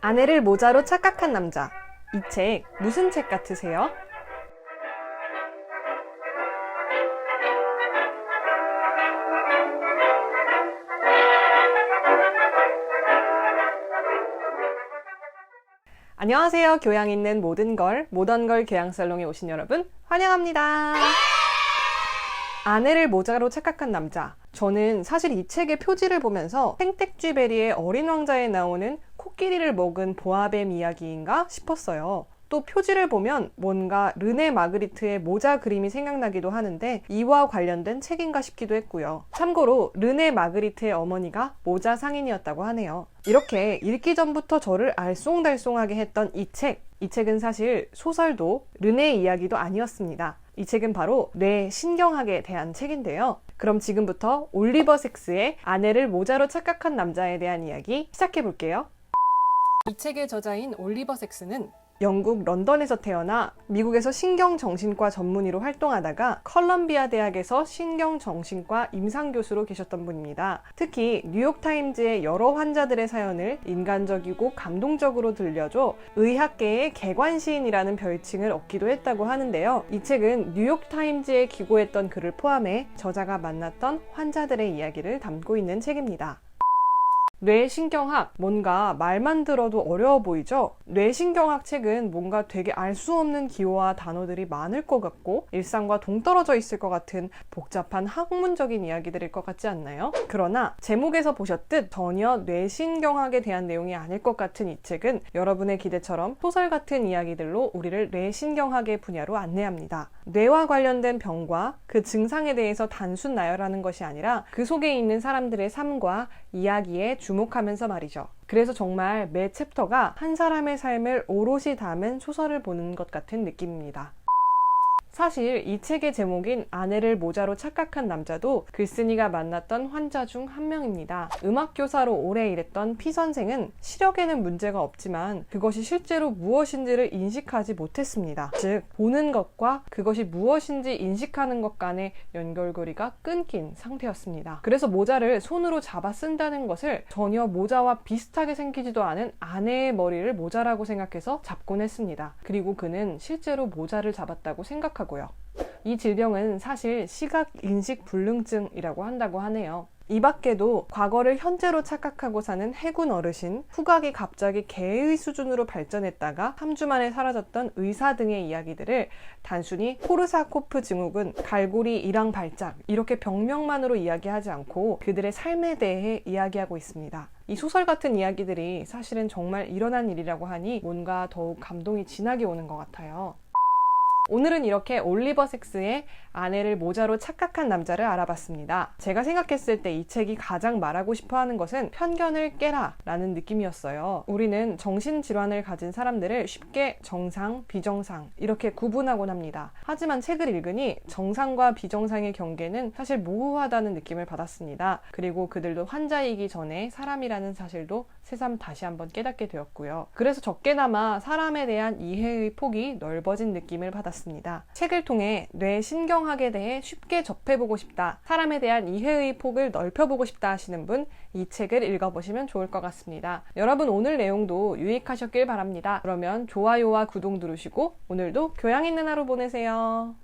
아내를 모자로 착각한 남자. 이 책 무슨 책 같으세요? 안녕하세요. 교양 있는 모던걸 교양살롱에 오신 여러분 환영합니다. 아내를 모자로 착각한 남자. 저는 사실 이 책의 표지를 보면서 생텍쥐베리의 어린 왕자에 나오는 코끼리를 먹은 보아뱀 이야기인가 싶었어요. 또 표지를 보면 뭔가 르네 마그리트의 모자 그림이 생각나기도 하는데 이와 관련된 책인가 싶기도 했고요. 참고로 르네 마그리트의 어머니가 모자 상인이었다고 하네요. 이렇게 읽기 전부터 저를 알쏭달쏭하게 했던 이 책은 사실 소설도 르네 이야기도 아니었습니다. 이 책은 바로 뇌 신경학에 대한 책인데요. 그럼 지금부터 올리버 섹스의 아내를 모자로 착각한 남자에 대한 이야기 시작해 볼게요. 이 책의 저자인 올리버 섹스는 영국 런던에서 태어나 미국에서 신경정신과 전문의로 활동하다가 컬럼비아 대학에서 신경정신과 임상교수로 계셨던 분입니다. 특히 뉴욕타임즈의 여러 환자들의 사연을 인간적이고 감동적으로 들려줘 의학계의 개관시인이라는 별칭을 얻기도 했다고 하는데요. 이 책은 뉴욕타임즈에 기고했던 글을 포함해 저자가 만났던 환자들의 이야기를 담고 있는 책입니다. 뇌신경학, 뭔가 말만 들어도 어려워 보이죠? 뇌신경학 책은 뭔가 되게 알 수 없는 기호와 단어들이 많을 것 같고 일상과 동떨어져 있을 것 같은 복잡한 학문적인 이야기들일 것 같지 않나요? 그러나 제목에서 보셨듯 전혀 뇌신경학에 대한 내용이 아닐 것 같은 이 책은 여러분의 기대처럼 소설 같은 이야기들로 우리를 뇌신경학의 분야로 안내합니다. 뇌와 관련된 병과 그 증상에 대해서 단순 나열하는 것이 아니라 그 속에 있는 사람들의 삶과 이야기에 주목하면서 말이죠. 그래서 정말 매 챕터가 한 사람의 삶을 오롯이 담은 소설을 보는 것 같은 느낌입니다. 사실 이 책의 제목인 아내를 모자로 착각한 남자도 글쓴이가 만났던 환자 중 한 명입니다. 음악교사로 오래 일했던 피 선생은 시력에는 문제가 없지만 그것이 실제로 무엇인지를 인식하지 못했습니다. 즉, 보는 것과 그것이 무엇인지 인식하는 것 간의 연결고리가 끊긴 상태였습니다. 그래서 모자를 손으로 잡아 쓴다는 것을 전혀 모자와 비슷하게 생기지도 않은 아내의 머리를 모자라고 생각해서 잡곤 했습니다. 그리고 그는 실제로 모자를 잡았다고 생각하고 이 질병은 사실 시각인식불능증이라고 한다고 하네요. 이 밖에도 과거를 현재로 착각하고 사는 해군 어르신, 후각이 갑자기 개의 수준으로 발전했다가 3주 만에 사라졌던 의사 등의 이야기들을 단순히 코르사코프 증후군, 갈고리 일황 발작 이렇게 병명만으로 이야기하지 않고 그들의 삶에 대해 이야기하고 있습니다. 이 소설 같은 이야기들이 사실은 정말 일어난 일이라고 하니 뭔가 더욱 감동이 진하게 오는 것 같아요. 오늘은 이렇게 올리버 섹스의 아내를 모자로 착각한 남자를 알아봤습니다. 제가 생각했을 때 이 책이 가장 말하고 싶어 하는 것은 편견을 깨라 라는 느낌이었어요. 우리는 정신질환을 가진 사람들을 쉽게 정상, 비정상 이렇게 구분하곤 합니다. 하지만 책을 읽으니 정상과 비정상의 경계는 사실 모호하다는 느낌을 받았습니다. 그리고 그들도 환자이기 전에 사람이라는 사실도 새삼 다시 한번 깨닫게 되었고요. 그래서 적게나마 사람에 대한 이해의 폭이 넓어진 느낌을 받았습니다. 책을 통해 뇌신경학에 대해 쉽게 접해보고 싶다, 사람에 대한 이해의 폭을 넓혀보고 싶다 하시는 분, 이 책을 읽어보시면 좋을 것 같습니다. 여러분 오늘 내용도 유익하셨길 바랍니다. 그러면 좋아요와 구독 누르시고 오늘도 교양 있는 하루 보내세요.